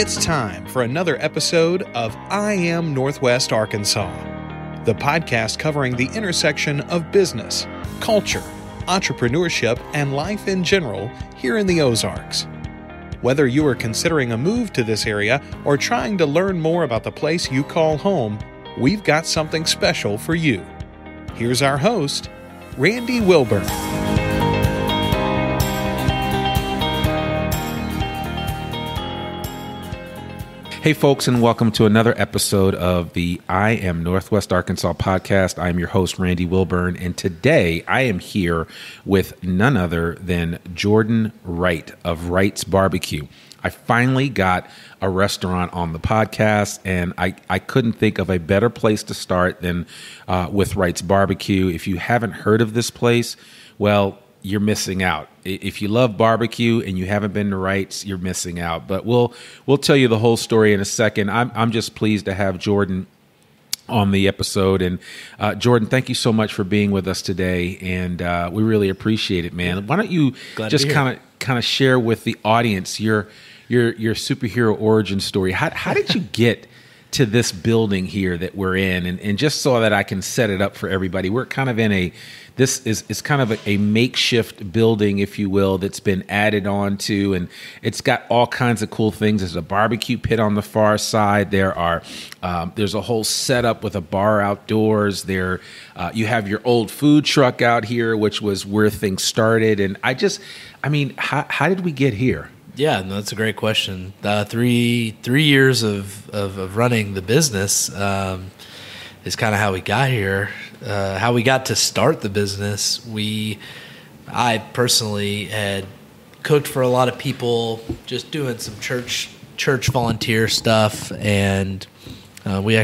It's time for another episode of I Am Northwest Arkansas, the podcast covering the intersection of business, culture, entrepreneurship, and life in general here in the Ozarks. Whether you are considering a move to this area or trying to learn more about the place you call home, we've got something special for you. Here's our host, Randy Wilburn. Hey folks, and welcome to another episode of the I Am Northwest Arkansas podcast. I am your host, Randy Wilburn, and today I am here with none other than Jordan Wright of Wright's BBQ. I finally got a restaurant on the podcast, and I couldn't think of a better place to start than with Wright's BBQ. If you haven't heard of this place, well, you're missing out. If you love barbecue and you haven't been to Wright's, you're missing out. But we'll tell you the whole story in a second. I'm just pleased to have Jordan on the episode. And Jordan, thank you so much for being with us today, and we really appreciate it, man. Why don't you just kind of share with the audience your superhero origin story? How did you get to this building here that we're in, and just so that I can set it up for everybody, we're kind of in this is kind of a makeshift building, if you will, that's been added on to, and it's got all kinds of cool things. There's a barbecue pit on the far side. There's a whole setup with a bar outdoors. You have your old food truck out here, which was where things started. And how did we get here? Yeah, no, that's a great question. 3 years of running the business is kind of how we got here. How we got to start the business, I personally had cooked for a lot of people, just doing some church volunteer stuff, and we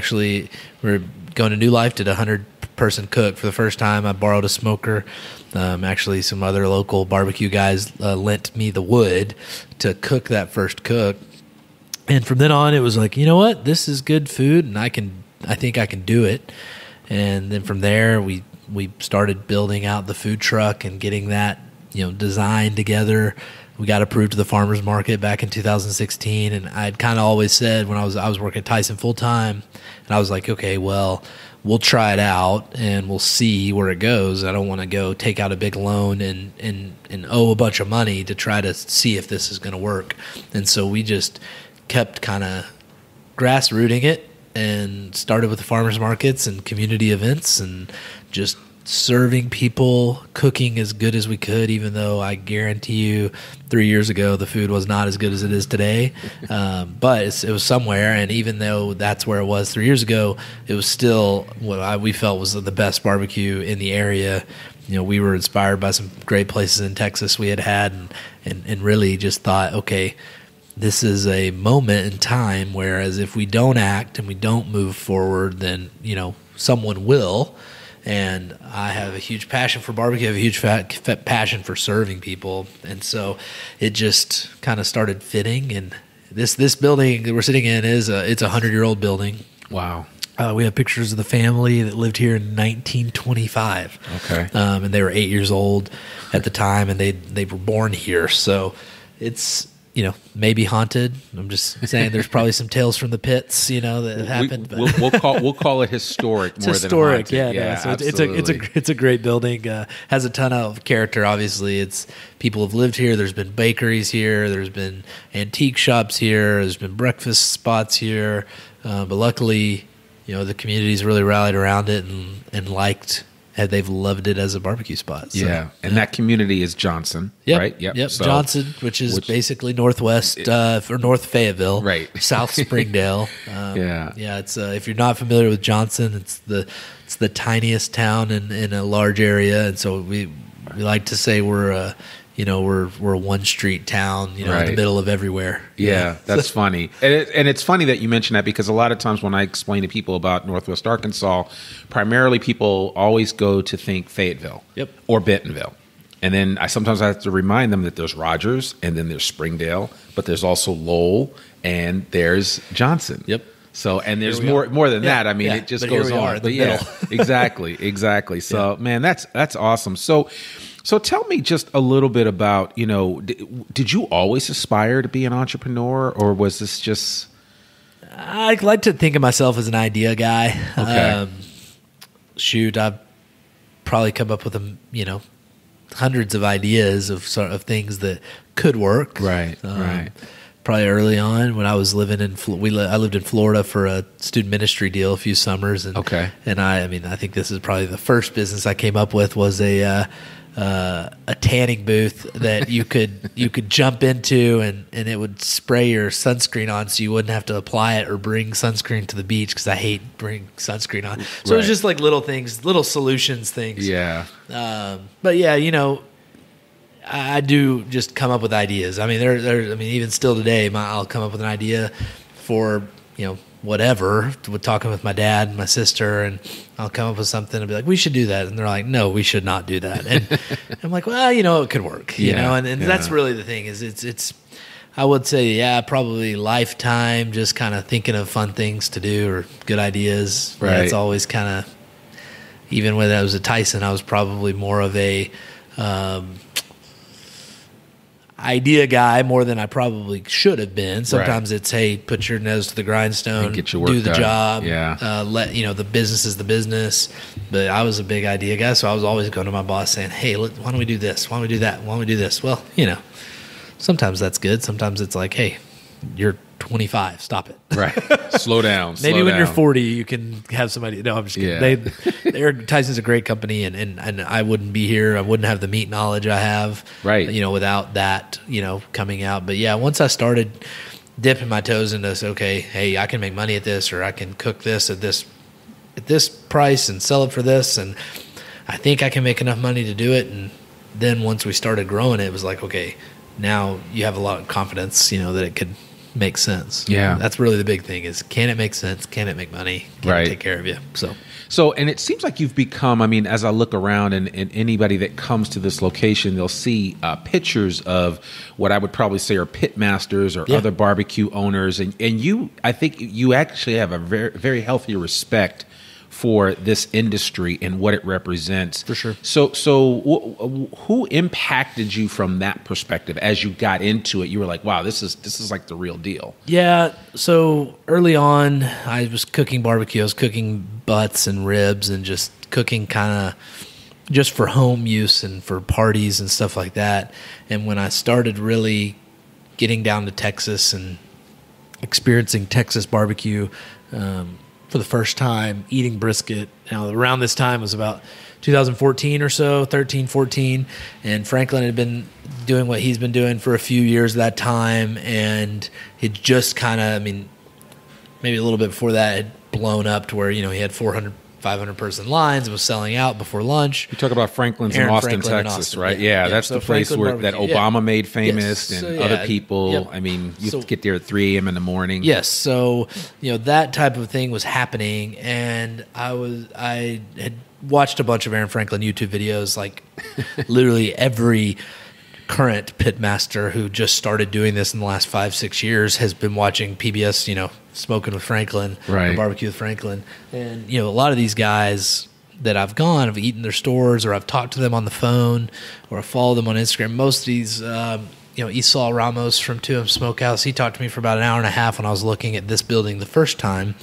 were going to New Life, did a 100-person cook for the first time. I borrowed a smoker. Actually, some other local barbecue guys lent me the wood to cook that first cook. And from then on, it was like, you know what? This is good food, and I think I can do it. And then from there, we started building out the food truck and getting that, designed together. We got approved to the farmers market back in 2016, and I'd kind of always said when I was working at Tyson full time, and I was like, okay, well, we'll try it out and we'll see where it goes. I don't want to go take out a big loan and owe a bunch of money to try to see if this is going to work. And so we just kept kind of grassrooting it and started with the farmers markets and community events and just serving people, cooking as good as we could, even though I guarantee you 3 years ago the food was not as good as it is today. But it was somewhere, and even though that's where it was 3 years ago, it was still what we felt was the best barbecue in the area. We were inspired by some great places in Texas we had and really just thought, okay, this is a moment in time, whereas if we don't act and we don't move forward, then, someone will. And I have a huge passion for barbecue. I have a huge passion for serving people. And so it just kind of started fitting. And this building that we're sitting in it's a 100-year-old building. Wow. We have pictures of the family that lived here in 1925. Okay. And they were 8 years old at the time, and they were born here. So it's, maybe haunted. I'm just saying there's probably some tales from the pits, that have happened. We'll call it historic more historic, than haunted. Yeah. So absolutely. it's a great building. Has a ton of character. Obviously, people have lived here. There's been bakeries here. There's been antique shops here. There's been breakfast spots here. But luckily, the community's really rallied around it and liked. They've loved it as a barbecue spot. So, yeah, and that community is Johnson, right? Yep. So, Johnson, which is basically northwest or North Fayetteville, right? South Springdale. Yeah. It's if you're not familiar with Johnson, it's the tiniest town in a large area, and so we like to say we're a one street town, in the middle of everywhere. Yeah, that's funny. And it's funny that you mention that, because a lot of times when I explain to people about Northwest Arkansas, primarily people always go to think Fayetteville or Bentonville. And then I sometimes have to remind them that there's Rogers, and then there's Springdale, but there's also Lowell, and there's Johnson. Yep. So, and there's more than that. I mean, it just goes on. But exactly. So, man, that's awesome. So tell me just a little bit about, did you always aspire to be an entrepreneur, or was this just... I like to think of myself as an idea guy. Okay. I've probably come up with hundreds of ideas of things that could work. Right, right. Probably early on when I was living in I lived in Florida for a student ministry deal a few summers, and and I think this is probably the first business I came up with was a tanning booth that you could jump into and it would spray your sunscreen on, so you wouldn't have to apply it or bring sunscreen to the beach, because I hate bringing sunscreen on. So it was just like little things, little solutions things. Yeah. But yeah, I do just come up with ideas. I mean, even still today, I'll come up with an idea for, whatever, with talking with my dad and my sister, and I'll come up with something and be like, we should do that. And they're like, no, we should not do that. And I'm like, well, it could work, and that's really the thing is it's, I would say, probably lifetime, just kind of thinking of fun things to do or good ideas. Right. Yeah, it's always kind of, even when I was at Tyson, I was probably more of a, idea guy more than I probably should have been. Sometimes it's, hey, put your nose to the grindstone, get your work do the done. job. Yeah. The business is the business. But I was a big idea guy, so I was always going to my boss saying, hey, why don't we do this? Why don't we do that? Why don't we do this? Well, sometimes that's good. Sometimes it's like, hey, you're 25, stop it. Right. Slow down. Maybe when down. you're 40, you can have somebody. No, I'm just kidding. Yeah. Tyson's a great company, and I wouldn't be here. I wouldn't have the meat knowledge I have, right? Without that, coming out. But yeah, once I started dipping my toes into this, okay, hey, I can make money at this, or I can cook this at this price and sell it for this, and I think I can make enough money to do it. And then once we started growing it was like, okay, now you have a lot of confidence, that it could make sense. Yeah. That's really the big thing is, can it make sense? Can it make money? Can Right. it take care of you? So, and it seems like you've become, as I look around and anybody that comes to this location, they'll see pictures of what I would probably say are pit masters or other barbecue owners. And I think you actually have a very, very healthy respect for this industry and what it represents. For sure. So who impacted you from that perspective as you got into it? You were like, wow, this is like the real deal. Yeah. So early on, I was cooking barbecue. I was cooking butts and ribs and just cooking kind of just for home use and for parties and stuff like that. And when I started really getting down to Texas and experiencing Texas barbecue, for the first time, eating brisket. Now, around this time was about 2014 or so, 13, 14, and Franklin had been doing what he's been doing for a few years at that time, and it just kind of, maybe a little bit before that, had blown up to where, he had 400, 500 person lines and was selling out before lunch. You talk about Franklin's in Austin, Texas, right? Yeah, that's the place where that Obama made famous and other people. Yep. You get there at 3 a.m. in the morning. Yes, so that type of thing was happening, and I had watched a bunch of Aaron Franklin YouTube videos, like literally every current pitmaster who just started doing this in the last 5-6 years has been watching PBS, Smoking with Franklin, right. or Barbecue with Franklin. And, a lot of these guys that I've gone, I've eaten their stores, or I've talked to them on the phone, or I follow them on Instagram. Most of these, Esau Ramos from 2M Smokehouse, he talked to me for about an hour and a half when I was looking at this building the first time,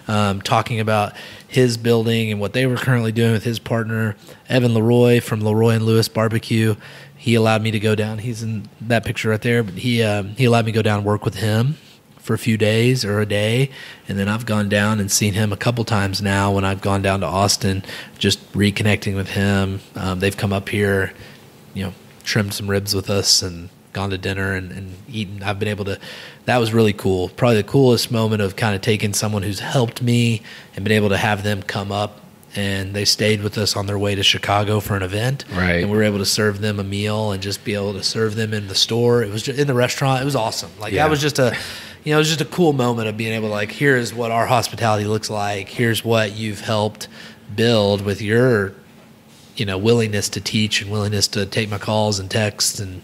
talking about his building and what they were currently doing with his partner, Evan Leroy from Leroy and Lewis Barbecue. He allowed me to go down. He's in that picture right there, but he allowed me to go down and work with him for a few days or a day, and then I've gone down and seen him a couple times now when I've gone down to Austin, just reconnecting with him. They've come up here, trimmed some ribs with us and gone to dinner and eaten. I've been able to, that was really cool. Probably the coolest moment of kind of taking someone who's helped me and been able to have them come up, and they stayed with us on their way to Chicago for an event. Right. And we were able to serve them a meal and just be able to serve them in the store. It was just in the restaurant. It was awesome. That was just it was just a cool moment of being able to, here's what our hospitality looks like. Here's what you've helped build with your, willingness to teach and willingness to take my calls and texts and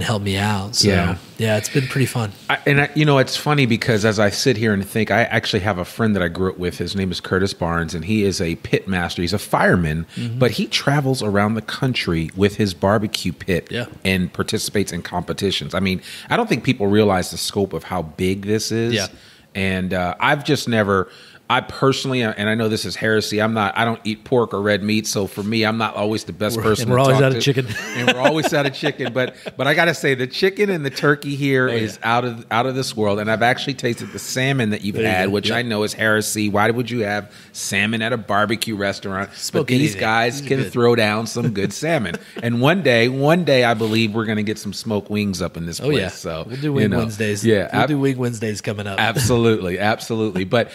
help me out. So yeah, it's been pretty fun. It's funny because as I sit here and think, I actually have a friend that I grew up with. His name is Curtis Barnes, and he is a pit master. He's a fireman, but he travels around the country with his barbecue pit and participates in competitions. I mean, I don't think people realize the scope of how big this is. Yeah. And I've just never... I personally, and I know this is heresy, I don't eat pork or red meat, so for me, I'm not always the best person to talk to. And we're always out of chicken. And we're always out of chicken. But I got to say, the chicken and the turkey here is out of this world. And I've actually tasted the salmon that you've had, which I know is heresy. Why would you have salmon at a barbecue restaurant? But these guys can throw down some good salmon. And one day, I believe we're going to get some smoked wings up in this place. Yeah. So we'll do Wing Wednesdays. Yeah, we'll do Wing Wednesdays coming up. Absolutely. But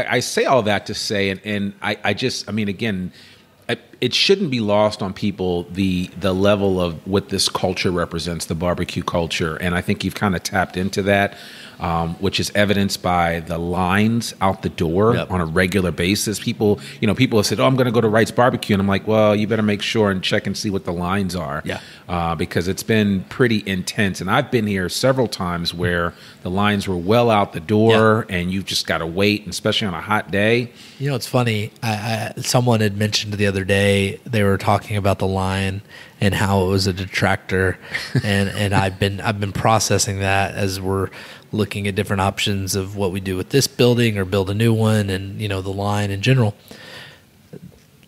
I say all that to say, and again, it shouldn't be lost on people the level of what this culture represents, the barbecue culture, and I think you've kind of tapped into that, which is evidenced by the lines out the door on a regular basis. People have said, "Oh, I'm going to go to Wright's Barbecue," and I'm like, "Well, you better make sure and check and see what the lines are, because it's been pretty intense." And I've been here several times where the lines were well out the door, and you've just got to wait, and especially on a hot day. It's funny. Someone had mentioned the other day they were talking about the line and how it was a detractor, and I've been processing that as we're looking at different options of what we do with this building or build a new one, and the line in general.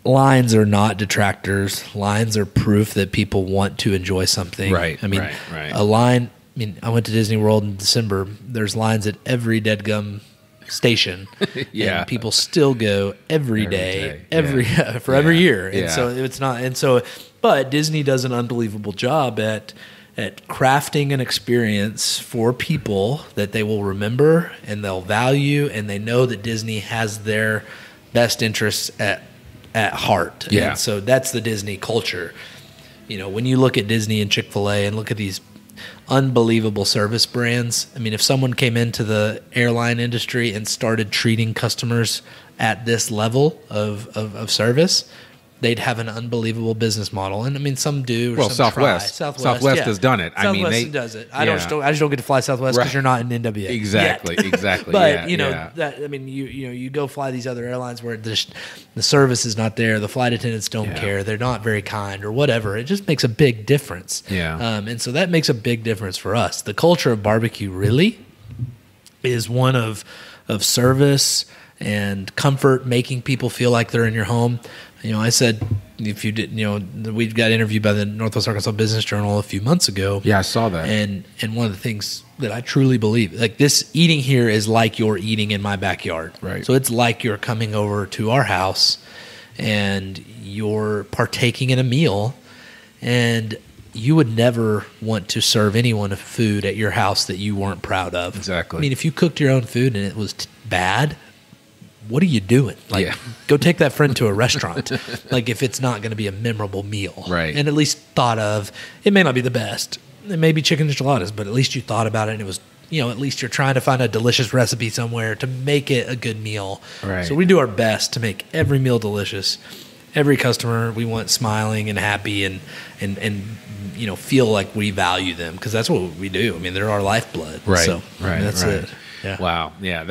Lines are not detractors. Lines are proof that people want to enjoy something. Right. A line. I went to Disney World in December. There's lines at every deadgum station. And people still go every day. Every year. And so it's not. And so, but Disney does an unbelievable job at crafting an experience for people that they will remember and they'll value, and they know that Disney has their best interests at heart. Yeah. And so that's the Disney culture. When you look at Disney and Chick-fil-A and look at these unbelievable service brands, if someone came into the airline industry and started treating customers at this level of service, they'd have an unbelievable business model. And some do. Well, Southwest has done it. Southwest does it. I just don't get to fly Southwest because you're not in NWA. Exactly. But you go fly these other airlines where the service is not there, the flight attendants don't care, they're not very kind or whatever. It just makes a big difference. And so that makes a big difference for us. The culture of barbecue really is one of service and comfort, making people feel like they're in your home. I said, if you did, we got interviewed by the Northwest Arkansas Business Journal a few months ago. Yeah, I saw that. And one of the things that I truly believe, like, this eating here is like you're eating in my backyard. Right. So it's like you're coming over to our house and you're partaking in a meal, and you would never want to serve anyone a food at your house that you weren't proud of. Exactly. If you cooked your own food and it was bad, what are you doing? Go take that friend to a restaurant. If it's not going to be a memorable meal. Right. And at least thought of, it may not be the best. It may be chicken enchiladas, but at least you thought about it, and it was, at least you're trying to find a delicious recipe somewhere to make it a good meal. Right. So we do our best to make every meal delicious. Every customer we want smiling and happy and feel like we value them, because that's what we do. They're our lifeblood. Right. So that's it. Yeah. Wow. Yeah.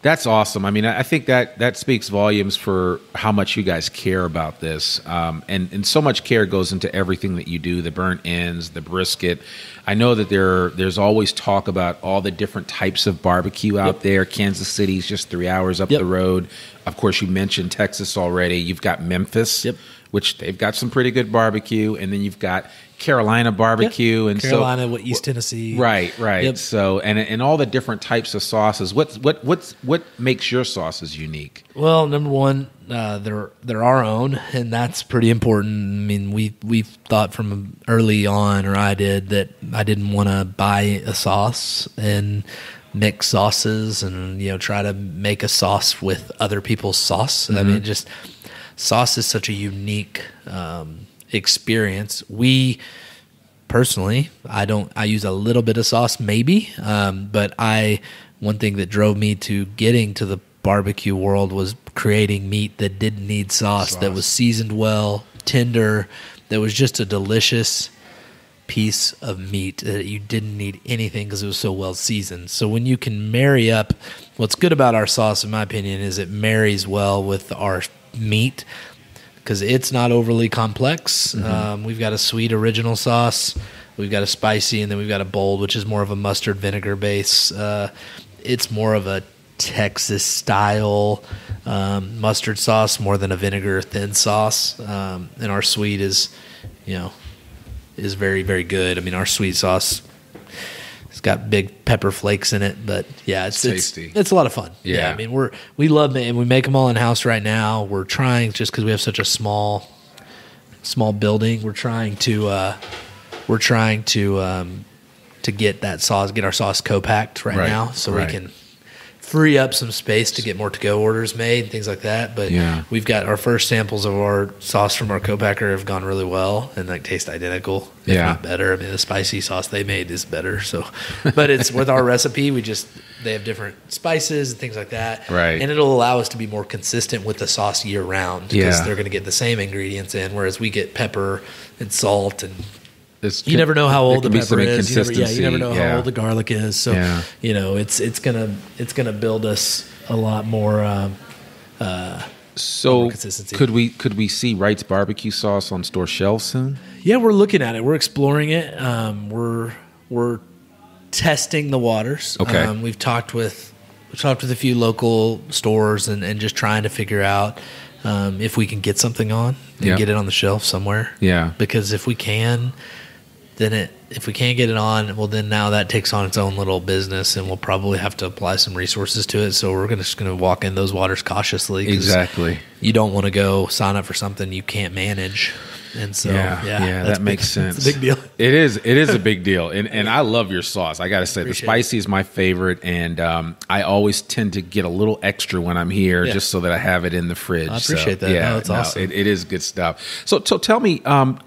That's awesome. I think that speaks volumes for how much you guys care about this. And so much care goes into everything that you do, the burnt ends, the brisket. I know that there's always talk about all the different types of barbecue out there. Kansas City's just 3 hours up the road. Of course, you mentioned Texas already. You've got Memphis, which they've got some pretty good barbecue. And then you've got Carolina barbecue, and Carolina, East Tennessee, right. So, and all the different types of sauces. What makes your sauces unique? Well, number one, they're our own, and that's pretty important. We thought from early on, or I did, that I didn't want to buy a sauce and mix sauces and try to make a sauce with other people's sauce. Mm-hmm. Sauce is such a unique experience. We personally, I use a little bit of sauce maybe, but one thing that drove me to getting to the barbecue world was creating meat that didn't need sauce, that was seasoned well, tender, that was just a delicious piece of meat that you didn't need anything because it was so well seasoned. So when you can marry up, what's good about our sauce, in my opinion, is it marries well with our meat because it's not overly complex. We've got a sweet original sauce, we've got a spicy, and then we've got a bold, which is more of a mustard vinegar base. It's more of a Texas style mustard sauce more than a vinegar thin sauce. And our sweet is very, very good. I mean, our sweet sauce, it's got big pepper flakes in it, but yeah, it's tasty. It's a lot of fun. Yeah. I mean, we love it, and we make them all in house right now. We're trying, just because we have such a small building, we're trying to get that sauce, get our sauce co-packed right now, so we can free up some space to get more to-go orders made and things like that. But we've got our first samples of our sauce from our co-packer have gone really well and like taste identical, if not better. I mean, the spicy sauce they made is better. So, but it's with our recipe, they have different spices and things like that. Right. And it'll allow us to be more consistent with the sauce year round because they're going to get the same ingredients in, whereas we get pepper and salt and you never know how old the pepper is. You never know how old the garlic is. So it's gonna build us a lot more. So consistency. Could we see Wright's barbecue sauce on store shelves soon? Yeah, we're looking at it. We're exploring it. We're testing the waters. Okay. We've talked with a few local stores and just trying to figure out if we can get something on and get it on the shelf somewhere. Yeah. Because if we can. If we can't get it on, well, then now that takes on its own little business, and we'll probably have to apply some resources to it. So we're just going to walk in those waters cautiously. Exactly. You don't want to go sign up for something you can't manage. And so, that makes sense. It's a big deal. It is a big deal. And I love your sauce. I got to say, the spicy is my favorite. And I always tend to get a little extra when I'm here just so that I have it in the fridge. I appreciate that. Yeah, that's awesome. It is good stuff. So tell me, can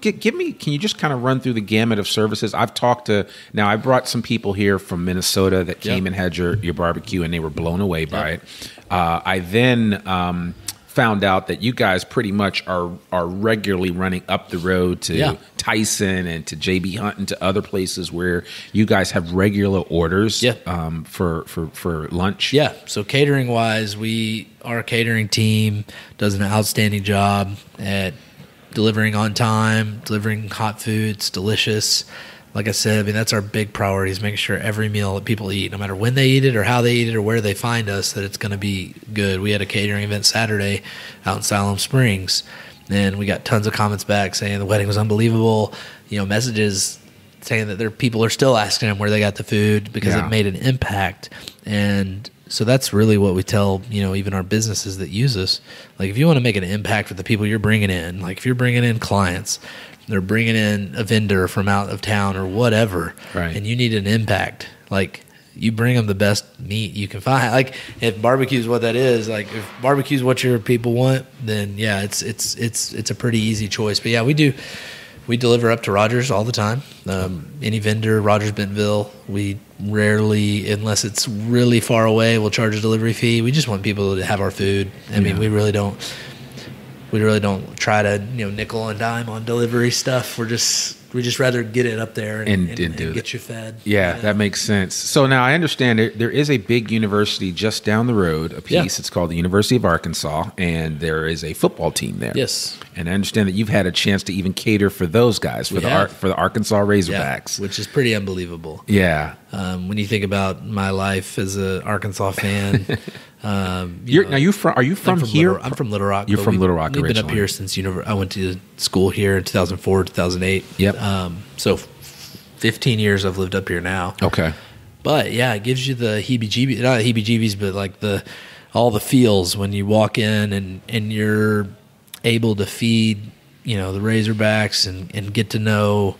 you just kind of run through the gamut of services? I brought some people here from Minnesota that came and had your barbecue, and they were blown away by it. I then found out that you guys pretty much are regularly running up the road to Tyson and to JB Hunt and to other places where you guys have regular orders for lunch. Yeah. So catering wise, our catering team does an outstanding job at delivering on time, delivering hot food. It's delicious. Like I said, I mean, that's our big priority is making sure every meal that people eat, no matter when they eat it or how they eat it or where they find us, that it's going to be good. We had a catering event Saturday out in Siloam Springs, and we got tons of comments back saying the wedding was unbelievable. Messages saying that people are still asking them where they got the food because it made an impact. And so that's really what we tell, even our businesses that use us. Like, if you want to make an impact with the people you're bringing in, like if you're bringing in clients, they're bringing in a vendor from out of town or whatever, and you need an impact, like you bring them the best meat you can find. Like if barbecue is what that is, like if barbecue is what your people want, then it's a pretty easy choice. But yeah, we deliver up to Rogers all the time. Any vendor, Rogers Bentonville, we rarely, unless it's really far away, we'll charge a delivery fee. We just want people to have our food. I mean, we really don't try to nickel and dime on delivery stuff. We just rather get it up there and get you fed. Yeah, that makes sense. So now I understand there is a big university just down the road a piece. It's called the University of Arkansas, and there is a football team there. Yes. And I understand that you've had a chance to even cater for those guys, for the Arkansas Razorbacks. Which is pretty unbelievable. Yeah. When you think about my life as an Arkansas fan. Are you from here? I'm from Little Rock. You're from Little Rock originally. We've been up here since I went to school here in 2004, 2008. Yep. So 15 years I've lived up here now. Okay. But yeah, it gives you the heebie-jeebies, not the heebie-jeebies, but like all the feels when you walk in and you're able to feed, the Razorbacks and get to know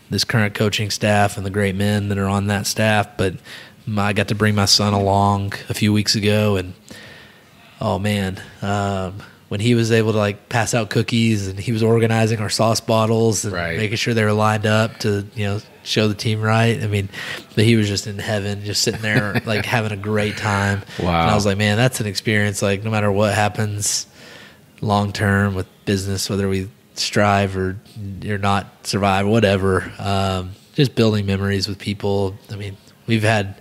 this current coaching staff and the great men that are on that staff. But I got to bring my son along a few weeks ago, and oh man, when he was able to pass out cookies and he was organizing our sauce bottles and making sure they were lined up to show the team right. I mean, but he was just in heaven, just sitting there like having a great time. Wow. And I was like, man, that's an experience. Like no matter what happens long term with business, whether we strive or not survive, whatever, just building memories with people. I mean, we've had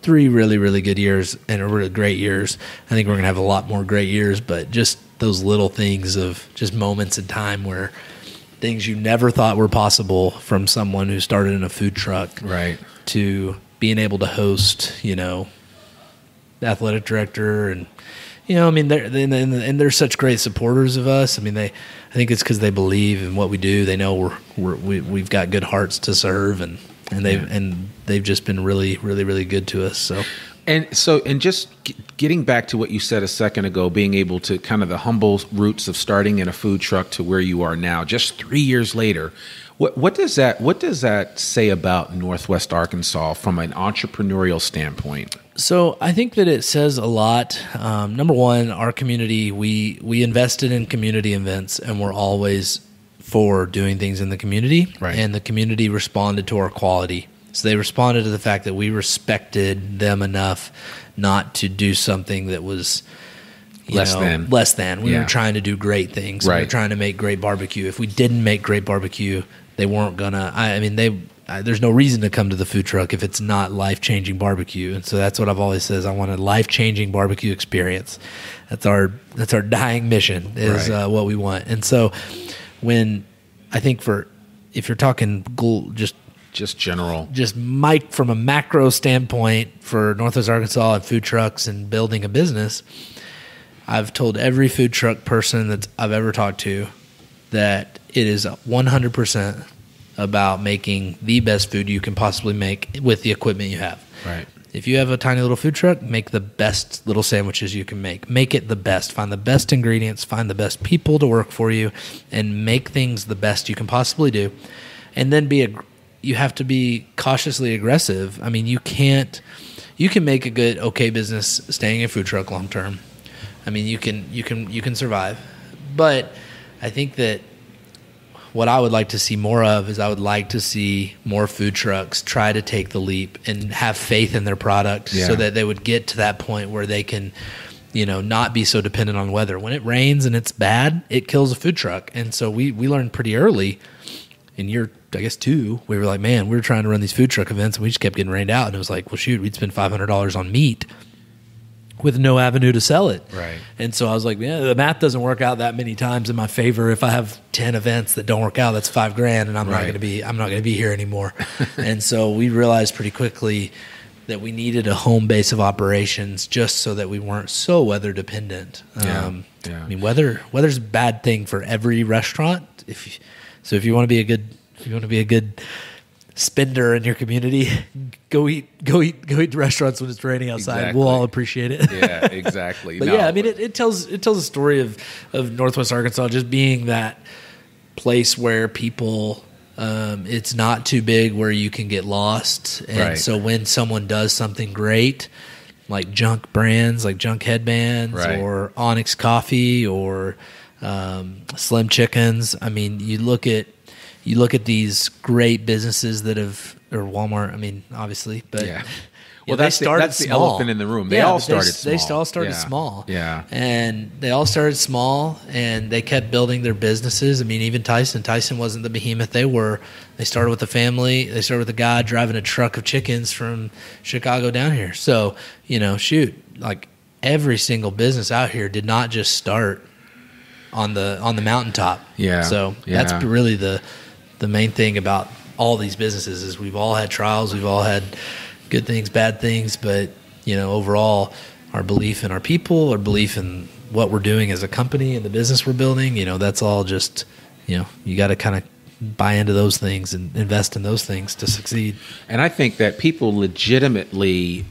3 really, really good years and really great years. I think we're going to have a lot more great years, but just those little things of just moments in time where things you never thought were possible, from someone who started in a food truck right to being able to host, the athletic director. And, I mean, they're such great supporters of us. I mean, I think it's because they believe in what we do. They know we've got good hearts to serve, and they've just been really, really, really good to us. And just getting back to what you said a second ago, being able to kind of the humble roots of starting in a food truck to where you are now, just 3 years later, what does that say about Northwest Arkansas from an entrepreneurial standpoint? So I think that it says a lot. Number one, our community, we invested in community events, and we're always for doing things in the community, right. And the community responded to our quality. So they responded to the fact that we respected them enough not to do something that was less than. We were trying to do great things. Right. We were trying to make great barbecue. If we didn't make great barbecue, they weren't gonna. There's no reason to come to the food truck if it's not life-changing barbecue. And so that's what I've always said. I want a life-changing barbecue experience. That's our dying mission is right. What we want. And so when I think if you're talking just general, just from a macro standpoint for Northwest Arkansas and food trucks and building a business, I've told every food truck person that I've ever talked to that it is 100% about making the best food you can possibly make with the equipment you have. Right. If you have a tiny little food truck, make the best little sandwiches you can make. Make it the best. Find the best ingredients. Find the best people to work for you, and make things the best you can possibly do. And then you have to be cautiously aggressive. I mean, you can make a good, okay business staying in a food truck long term. I mean, you can survive. But I think that what I would like to see more of is I would like to see more food trucks try to take the leap and have faith in their product so that they would get to that point where they can, not be so dependent on weather. When it rains and it's bad, it kills a food truck. And so we learned pretty early in year, I guess 2, we were like, man, we were trying to run these food truck events and we just kept getting rained out. And it was like, well, shoot, we'd spend $500 on meat with no avenue to sell it. Right. And so I was like, yeah, the math doesn't work out that many times in my favor. If I have 10 events that don't work out, that's $5,000 and I'm not going to be here anymore. And so we realized pretty quickly that we needed a home base of operations just so that we weren't so weather dependent. I mean, weather's a bad thing for every restaurant. If you want to be a good spender in your community, go eat the restaurants when it's raining outside. Exactly. We'll all appreciate it. Yeah, exactly. But I mean, it tells a story of Northwest Arkansas just being that place where people, it's not too big where you can get lost. And so when someone does something great, like junk brands, like Junk Headbands or Onyx Coffee or Slim Chickens, I mean, you look at these great businesses that have, or Walmart, I mean, obviously, but well, that's the elephant in the room. They all started small. They all started small. Yeah. And they all started small, and they kept building their businesses. I mean, even Tyson wasn't the behemoth they were. They started with a family. They started with a guy driving a truck of chickens from Chicago down here. So, like every single business out here did not just start on the mountaintop. Yeah. So that's really the main thing about all these businesses is we've all had trials, we've all had good things, bad things, but overall our belief in our people, our belief in what we're doing as a company and the business we're building, that's all just, you got to kind of buy into those things and invest in those things to succeed. And I think that people legitimately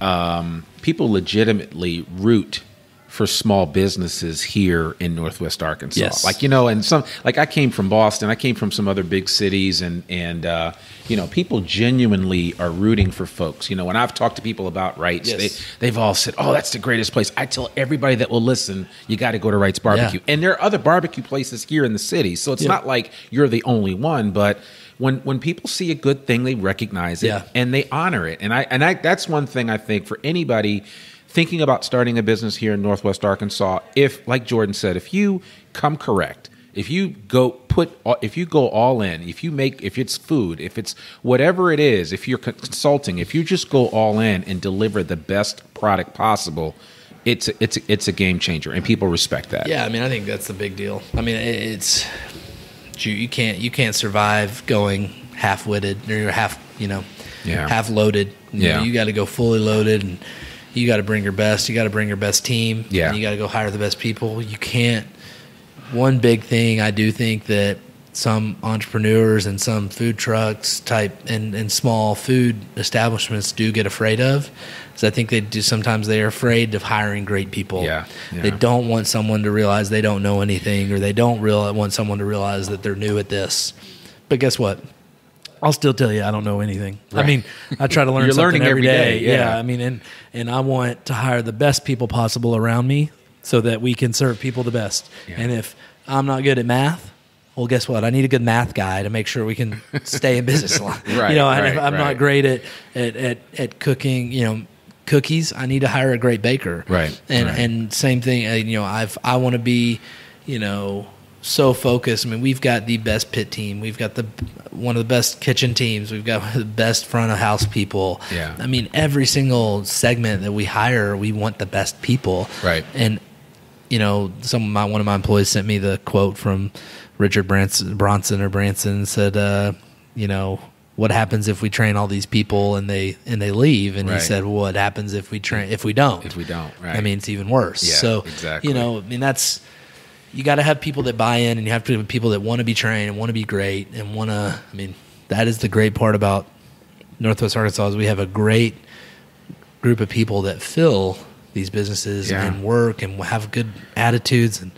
root for small businesses here in Northwest Arkansas. Yes. Like, and some, like I came from Boston, I came from some other big cities, and people genuinely are rooting for folks. When I've talked to people about Wright's, Yes. they've all said, "Oh, that's the greatest place." I tell everybody that will listen, you got to go to Wright's Barbecue. Yeah. And there are other barbecue places here in the city, so it's not like you're the only one, but when people see a good thing, they recognize it and they honor it. And I that's one thing I think for anybody thinking about starting a business here in Northwest Arkansas, if, like Jordan said, if you come correct, if you go all in, if it's food, if it's whatever it is, if you're consulting, if you just go all in and deliver the best product possible, it's a game changer, and people respect that. Yeah, I mean, I think that's the big deal. I mean, you can't survive going half-witted or half loaded. You got to go fully loaded, and you got to bring your best. You got to bring your best team. Yeah. And you got to go hire the best people. You can't. One big thing I do think that some entrepreneurs and some food trucks type and small food establishments do get afraid of is I think sometimes they're afraid of hiring great people. Yeah. They don't want someone to realize they don't know anything, or they don't want someone to realize that they're new at this. But guess what? I'll still tell you I don't know anything. Right. I mean, I try to learn You're something learning every day. Yeah, I mean, and I want to hire the best people possible around me so that we can serve people the best. Yeah. And if I'm not good at math, well, guess what? I need a good math guy to make sure we can stay in business line. Right, and if I'm not great at cooking, cookies, I need to hire a great baker. Right. And same thing, I want to be, so focused. I mean, we've got the best pit team. We've got one of the best kitchen teams. We've got the best front of house people. Yeah. I mean, every single segment that we hire, we want the best people. Right. And one of my employees sent me the quote from Richard Branson said, what happens if we train all these people and they leave? And he said, well, what happens if we don't? If we don't, right. I mean, it's even worse. Yeah, so, exactly. You got to have people that buy in, and you have to have people that want to be trained and want to be great and that is the great part about Northwest Arkansas is we have a great group of people that fill these businesses and work and have good attitudes. And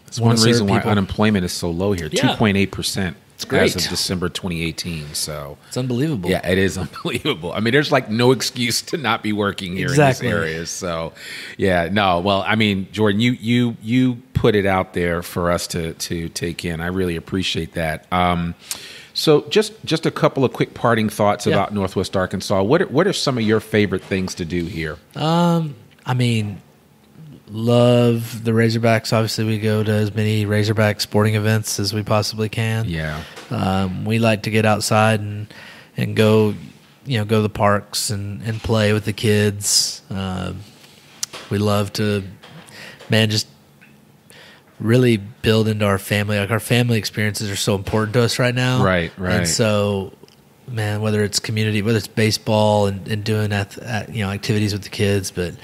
it's one reason why unemployment is so low here, 2.8%. It's great. As of December 2018. So it's unbelievable. Yeah, it is unbelievable. I mean, there's like no excuse to not be working here in this area. So, Jordan, you put it out there for us to take in. I really appreciate that. So just a couple of quick parting thoughts about Northwest Arkansas. What are some of your favorite things to do here? Love the Razorbacks. Obviously, we go to as many Razorback sporting events as we possibly can. Yeah. We like to get outside and go to the parks and play with the kids. We love to, just really build into our family. Like our family experiences are so important to us right now. Right. And so, whether it's community, whether it's baseball and doing activities with the kids, but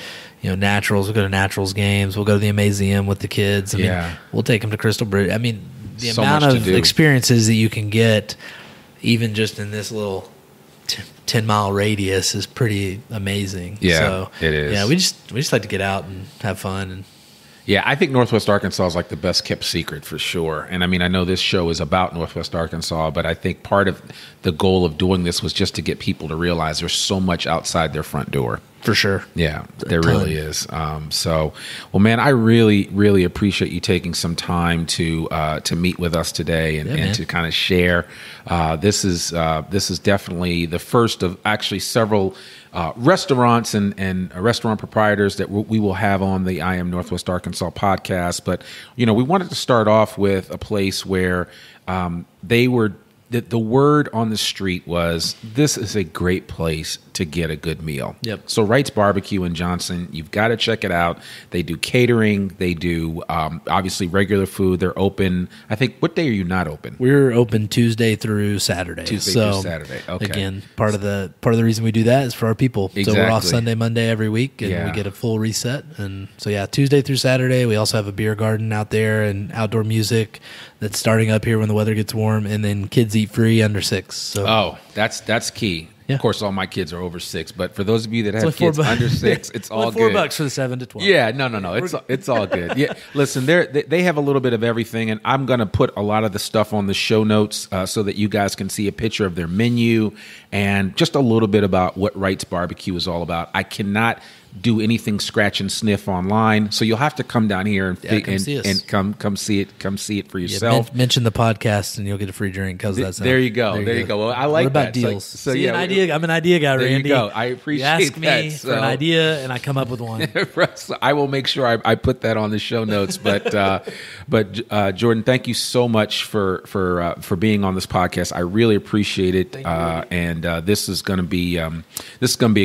Naturals, we'll go to Naturals games. We'll go to the Amazeum with the kids. We'll take them to Crystal Bridge. I mean, the amount of experiences that you can get, even just in this little 10-mile radius, is pretty amazing. Yeah, so, it is. Yeah, we just like to get out and have fun. And yeah, I think Northwest Arkansas is like the best kept secret for sure. And I know this show is about Northwest Arkansas, but I think part of the goal of doing this was just to get people to realize there's so much outside their front door. For sure. Yeah, there really is. Well, man, I really, really appreciate you taking some time to meet with us today and to kind of share. This is definitely the first of actually several restaurants and restaurant proprietors that we will have on the I Am Northwest Arkansas podcast. But, we wanted to start off with a place where the word on the street was, this is a great place to get a good meal. Yep. So Wright's Barbecue in Johnson, you've got to check it out. They do catering. They do obviously regular food. They're open. I think, what day are you not open? We're open Tuesday through Saturday. Through Saturday. Okay. Again, part of the reason we do that is for our people. Exactly. So we're off Sunday, Monday every week, and we get a full reset. And so Tuesday through Saturday. We also have a beer garden out there and outdoor music that's starting up here when the weather gets warm, and then kids eat free under 6. So that's key. Of course, all my kids are over 6, but for those of you that have like kids under 6, it's all good. $4 for the 7 to 12. Yeah, no. It's all good. Yeah, listen, they have a little bit of everything, and I'm going to put a lot of the stuff on the show notes so that you guys can see a picture of their menu and just a little bit about what Wright's BBQ is all about. I cannot do anything scratch and sniff online, so you'll have to come down here and come see it for yourself. Mention the podcast and you'll get a free drink because that's there you go. Well, I like what about that. deals. So See, an idea. I'm an idea guy, there Randy. You go. I appreciate you ask that. me for an idea and I come up with one. So I will make sure I put that on the show notes. But Jordan, thank you so much for being on this podcast. I really appreciate it. And this is going to be a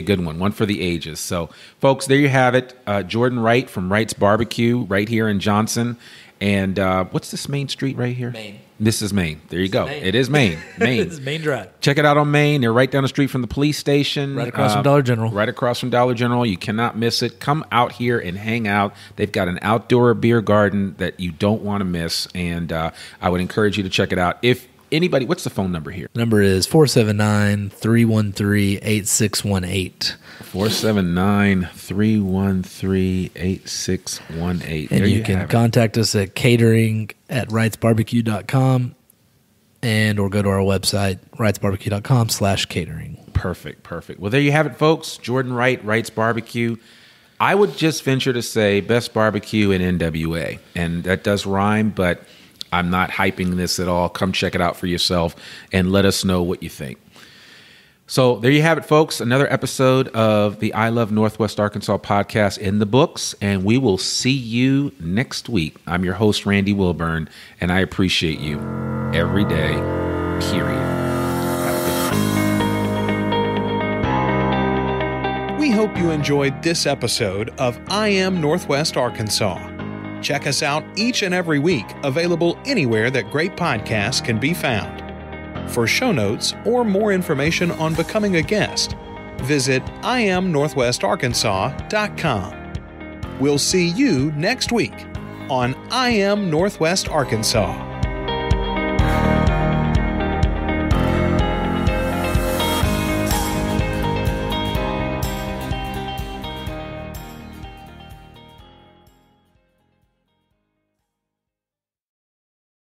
good one for the ages. So, folks, there you have it. Jordan Wright from Wright's BBQ right here in Johnson. And what's this main street right here? Main. This is Main. There you go. It is Main. This is Main Drive. Check it out on Main. They're right down the street from the police station. Right across from Dollar General. Right across from Dollar General. You cannot miss it. Come out here and hang out. They've got an outdoor beer garden that you don't want to miss. And I would encourage you to check it out. If anybody, what's the phone number here? Number is 479-313-8618. 479-313-8618. And you can contact us at catering@wrightsbarbecue.com or go to our website, wrightsbarbecue.com/catering. Perfect. Well, there you have it, folks. Jordan Wright, Wright's BBQ. I would just venture to say best barbecue in NWA. And that does rhyme, but I'm not hyping this at all. Come check it out for yourself and let us know what you think. So there you have it, folks. Another episode of the I Love Northwest Arkansas podcast in the books, and we will see you next week. I'm your host, Randy Wilburn, and I appreciate you every day, period. Have a good night. We hope you enjoyed this episode of I Am Northwest Arkansas. Check us out each and every week, available anywhere that great podcasts can be found. For show notes or more information on becoming a guest, visit IamNorthwestArkansas.com. We'll see you next week on I Am Northwest Arkansas.